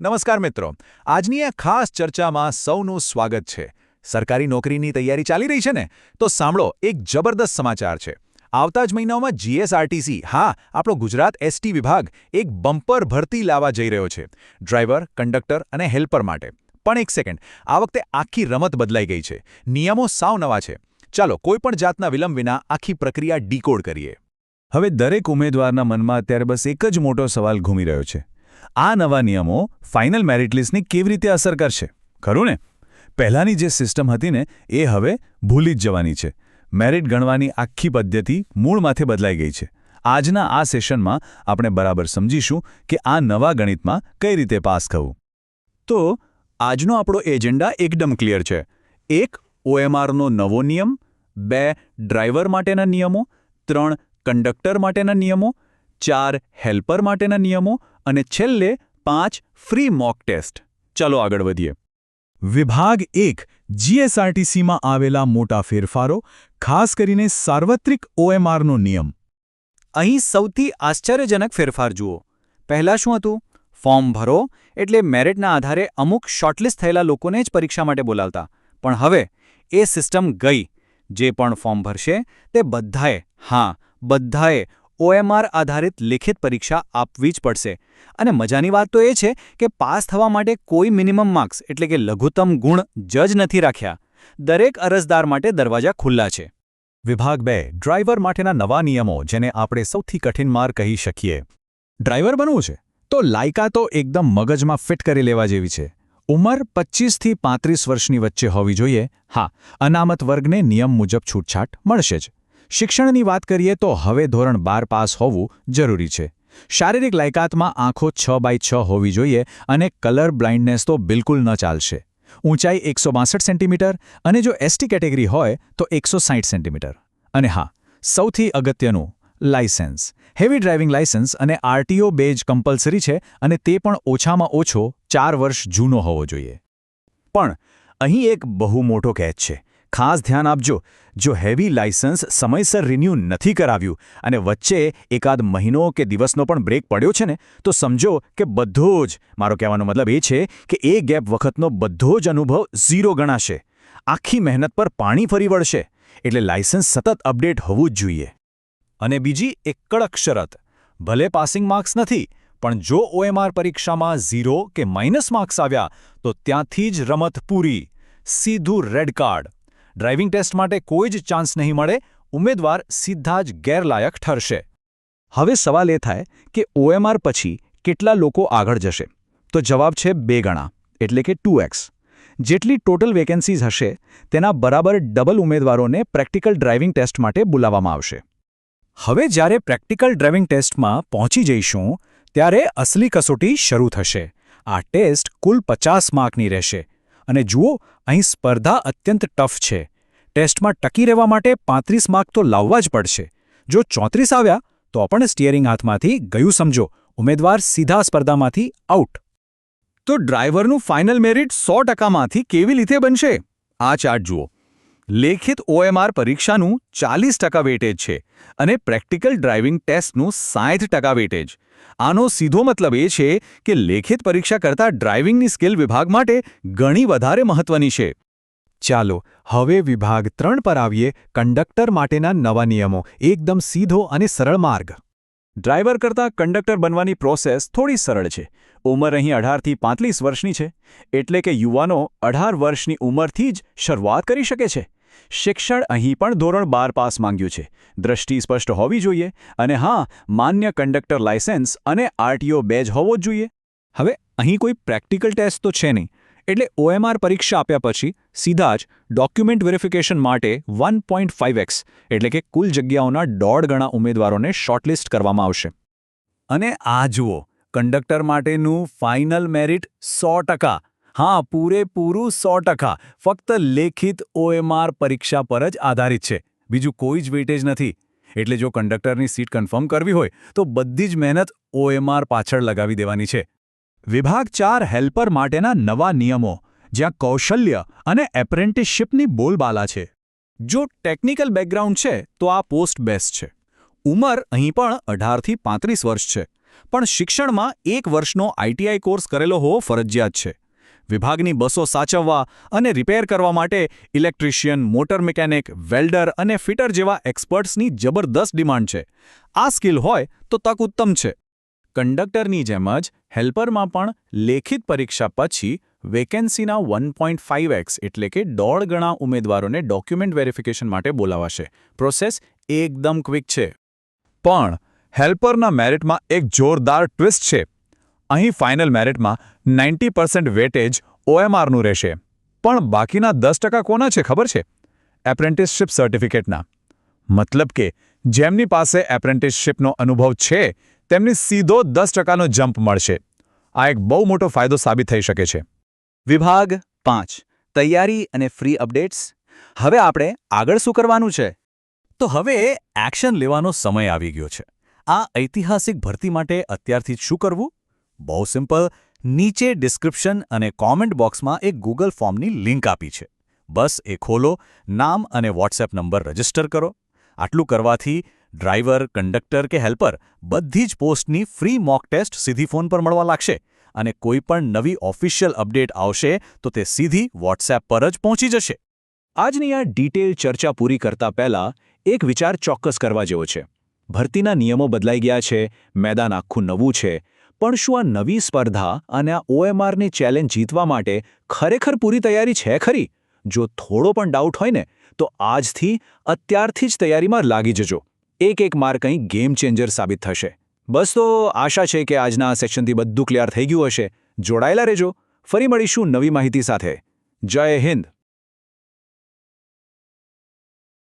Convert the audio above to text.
નમસ્કાર મિત્રો, આજની આ ખાસ ચર્ચામાં સૌનું સ્વાગત છે. સરકારી નોકરીની તૈયારી ચાલી રહી છે ને? તો સાંભળો, એક જબરદસ્ત સમાચાર છે. આવતા જ મહિનામાં જીએસઆરટીસી, હા, આપણો ગુજરાત એસટી વિભાગ એક બમ્પર ભરતી લાવવા જઈ રહ્યો છે. ડ્રાઈવર, કંડક્ટર અને હેલ્પર માટે. પણ એક સેકન્ડ, આ વખતે આખી રમત બદલાઈ ગઈ છે. નિયમો સાવ નવા છે. ચાલો, કોઈપણ જાતના વિલંબ વિના આખી પ્રક્રિયા ડીકોડ કરીએ. હવે દરેક ઉમેદવારના મનમાં અત્યારે બસ એક જ મોટો સવાલ ઘૂમી રહ્યો છે. આ નવા નિયમો ફાઇનલ મેરિટ લિસ્ટને કેવી રીતે અસર કરશે? ખરું ને? પહેલાંની જે સિસ્ટમ હતી ને એ હવે ભૂલી જ જવાની છે. મેરિટ ગણવાની આખી પદ્ધતિ મૂળમાંથી બદલાઈ ગઈ છે. આજના આ સેશનમાં આપણે બરાબર સમજીશું કે આ નવા ગણિતમાં કઈ રીતે પાસ થવું. તો આજનો આપણો એજન્ડા એકદમ ક્લિયર છે. 1. OMRનો નવો નિયમ, 2. ડ્રાઈવર માટેના નિયમો, 3. કંડક્ટર માટેના નિયમો, 4. હેલ્પર માટેના નિયમો અને છેલ્લે 5. Free mock test. ચાલો આગળ વધીએ. વિભાગ 1 જીએસઆરટીસીમાં આવેલા મોટા ફેરફારો, ખાસ કરીને સાર્વત્રિક OMRનો નિયમ. અહીં સૌથી આશ્ચર્યજનક ફેરફાર જુઓ. પહેલાં શું હતું? ફોર્મ ભરો એટલે મેરિટના આધારે અમુક શોર્ટલિસ્ટ થયેલા લોકોને જ પરીક્ષા માટે બોલાવતા. પણ હવે એ સિસ્ટમ ગઈ. જે પણ ફોર્મ ભરશે તે બધાએ OMR આધારિત લિખિત પરીક્ષા આપવી જ પડશે. અને મજાની વાત તો એ છે કે પાસ થવા માટે કોઈ મિનિમમ માર્ક્સ એટલે કે લઘુત્તમ ગુણ જજ નથી રાખ્યા. દરેક અરજદાર માટે દરવાજા ખુલ્લા છે. વિભાગ 2 ડ્રાઈવર માટેના નવા નિયમો, જેને આપણે સૌથી કઠિન માર કહી શકીએ. ડ્રાઈવર બનવું છે તો લાયકાતો એકદમ મગજમાં ફિટ કરી લેવા જેવી છે. ઉંમર 25 થી 35 વર્ષની વચ્ચે હોવી જોઈએ. હા, અનામત વર્ગને નિયમ મુજબ છૂટછાટ મળશે જ. શિક્ષણની વાત કરીએ તો હવે ધોરણ 12 પાસ હોવું જરૂરી છે. શારીરિક લાયકાતમાં આંખો 6x6 હોવી જોઈએ અને કલર બ્લાઇન્ડનેસ તો બિલકુલ ન ચાલશે. ઊંચાઈ 162 સેન્ટીમીટર અને જો એસટી કેટેગરી હોય તો 160 સેન્ટીમીટર. અને હા, સૌથી અગત્યનું, લાયસન્સ. હેવી ડ્રાઇવિંગ લાયસન્સ અને આરટીઓ બેજ કમ્પલસરી છે અને તે પણ ઓછામાં ઓછો 4 વર્ષ જૂનો હોવો જોઈએ. પણ અહીં એક બહુ મોટો કેચ છે. ખાસ ધ્યાન આપજો, જો હેવી લાયસન્સ સમયસર રિન્યૂ નથી કરાવ્યું અને વચ્ચે એકાદ મહિનો કે દિવસનો પણ બ્રેક પડ્યો છે ને, તો સમજો કે બધો જ, મારો કહેવાનો મતલબ એ છે કે એ ગેપ વખતનો બધો જ અનુભવ ઝીરો ગણાશે. આખી મહેનત પર પાણી ફરી વળશે. એટલે લાયસન્સ સતત અપડેટ હોવું જ જોઈએ. અને બીજી એક કડક શરત, ભલે પાસિંગ માર્ક્સ નથી, પણ જો OMR પરીક્ષામાં 0 કે માઇનસ માર્ક્સ આવ્યા તો ત્યાંથી જ રમત પૂરી. સીધું રેડ કાર્ડ. ડ્રાઇવિંગ ટેસ્ટ માટે કોઈ જ ચાન્સ નહીં મળે. ઉમેદવાર સીધા જ ગેરલાયક ઠરશે. હવે સવાલ એ થાય કે OMR પછી કેટલા લોકો આગળ જશે? તો જવાબ છે 2 ગણા, એટલે કે 2x. જેટલી ટોટલ વેકેન્સીઝ હશે તેના બરાબર ડબલ ઉમેદવારોને પ્રેક્ટિકલ ડ્રાઇવિંગ ટેસ્ટ માટે બોલાવવામાં આવશે. હવે જ્યારે પ્રેક્ટિકલ ડ્રાઇવિંગ ટેસ્ટમાં પહોંચી જઈશું ત્યારે અસલી કસોટી શરૂ થશે. આ ટેસ્ટ કુલ 50 માર્કની રહેશે. અને જુઓ, અહીં સ્પર્ધા અત્યંત ટફ છે. ટેસ્ટમાં ટકી રહેવા માટે 35 માર્ક તો લાવવા જ પડશે. જો 34 આવ્યા તો પણ સ્ટિયરિંગ હાથમાંથી ગયું સમજો. ઉમેદવાર સીધા સ્પર્ધામાંથી આઉટ. તો ડ્રાઈવરનું ફાઇનલ મેરિટ 100%માંથી કેવી રીતે બનશે? આ ચાર્ટ જુઓ. લેખિત OMR પરીક્ષાનું 40% વેટેજ છે અને પ્રેક્ટિકલ ડ્રાઇવિંગ ટેસ્ટનું 60% વેટેજ. આનો સીધો મતલબ એ છે કે લેખિત પરીક્ષા કરતાં ડ્રાઇવિંગની સ્કિલ વિભાગ માટે ઘણી વધારે મહત્વની છે. ચાલો હવે વિભાગ 3 પર આવીએ. કંડક્ટર માટેના નવા નિયમો. એકદમ સીધો અને સરળ માર્ગ. ડ્રાઈવર કરતાં કંડક્ટર બનવાની પ્રોસેસ થોડી સરળ છે. ઉંમર અહીં 18 થી 35 વર્ષની છે, એટલે કે યુવાનો 18 વર્ષની ઉંમરથી જ શરૂઆત કરી શકે છે. શિક્ષણ અહીં પણ ધોરણ 12 પાસ માંગ્યું છે. દ્રષ્ટિ સ્પષ્ટ હોવી જોઈએ અને હા, માન્ય કંડક્ટર લાયસન્સ અને આરટીઓ બેજ હોવો જ જોઈએ. હવે અહીં કોઈ પ્રેક્ટિકલ ટેસ્ટ તો છે નહીં, એટલે OMR પરીક્ષા આપ્યા પછી સીધા જ ડોક્યુમેન્ટ વેરિફિકેશન માટે 1.5x એટલે કે કુલ જગ્યાઓના 1.5 ગણા ઉમેદવારોને શોર્ટલિસ્ટ કરવામાં આવશે. અને આ જુઓ, કંડક્ટર માટેનું ફાઇનલ મેરિટ 100%. હા, પૂરેપૂરું 100%. ફક્ત લેખિત OMR પરીક્ષા પર જ આધારિત છે. બીજું કોઈ જ વેટેજ નથી. એટલે જો કંડક્ટરની સીટ કન્ફર્મ કરવી હોય તો બધી જ મહેનત OMR પાછળ લગાવી દેવાની છે. વિભાગ 4 હેલ્પર માટેના નવા નિયમો, જ્યાં કૌશલ્ય અને એપ્રેન્ટિસશિપની બોલબાલા છે. જો ટેકનિકલ બેકગ્રાઉન્ડ છે તો આ પોસ્ટ બેસ્ટ છે. ઉંમર અહીં પણ 18 થી 35 વર્ષ છે. પણ શિક્ષણમાં 1 વર્ષનો આઈટીઆઈ કોર્સ કરેલો હોવો ફરજિયાત છે. વિભાગની બસો સાચવવા અને રિપેર કરવા માટે ઇલેક્ટ્રિશિયન, મોટર મિકેનિક, વેલ્ડર અને ફિટર જેવા એક્સપર્ટ્સની જબરદસ્ત ડિમાન્ડ છે. આ સ્કિલ હોય તો તક ઉત્તમ છે. કંડક્ટરની જેમ જ હેલ્પરમાં પણ લેખિત પરીક્ષા પછી વેકેન્સીના 1.5x એટલે કે 1.5 ગણા ઉમેદવારોને ડોક્યુમેન્ટ વેરિફિકેશન માટે બોલાવાશે. પ્રોસેસ એકદમ ક્વિક છે. પણ હેલ્પરના મેરિટમાં એક જોરદાર ટ્વિસ્ટ છે. અહીં ફાઇનલ મેરિટમાં 90% વેટેજ OMRનું રહેશે. પણ બાકીના 10% કોના છે ખબર છે? એપ્રેન્ટિસશિપ સર્ટિફિકેટના. મતલબ કે જેમની પાસે એપ્રેન્ટિસશિપનો અનુભવ છે તેમને સીધો 10%નો જમ્પ મળશે. આ એક બહુ મોટો ફાયદો સાબિત થઈ શકે છે. વિભાગ 5 તૈયારી અને ફ્રી અપડેટ્સ. હવે આપણે આગળ શું કરવાનું છે? તો હવે એક્શન લેવાનો સમય આવી ગયો છે. આ ઐતિહાસિક ભરતી માટે અત્યારથી જ શું કરવું? બહુ સિમ્પલ. નીચે ડિસ્ક્રિપ્શન અને કોમેન્ટ બોક્સમાં એક ગૂગલ ફોર્મની લિંક આપી છે. બસ એ ખોલો, નામ અને વોટ્સએપ નંબર રજિસ્ટર કરો. આટલું કરવાથી ડ્રાઈવર, કંડક્ટર કે હેલ્પર બધી જ પોસ્ટની ફ્રી મોક ટેસ્ટ સીધી ફોન પર મળવા લાગશે અને કોઈ પણ નવી ઓફિશિયલ અપડેટ આવશે તો તે સીધી વોટ્સએપ પર જ પહોંચી જશે. આજની આ ડિટેલ ચર્ચા પૂરી કરતા પહેલા એક વિચાર ચોક્કસ કરવા જેવો છે. ભરતીના નિયમો બદલાઈ ગયા છે, મેદાન આખું નવું છે, પણ શું આ નવી સ્પર્ધા અને આ OMRની ચેલેન્જ જીતવા માટે ખરેખર પૂરી તૈયારી છે ખરી? જો થોડો પણ ડાઉટ હોય ને તો આજથી અત્યારથી જ તૈયારીમાં લાગી જજો. એક માર્ક અહીં ગેમ ચેન્જર સાબિત થશે. બસ તો આશા છે કે આજના આ સેક્શનથી બધું ક્લિયર થઈ ગયું હશે. જોડાયેલા રહેજો. ફરી મળીશું નવી માહિતી સાથે. જય હિન્દ.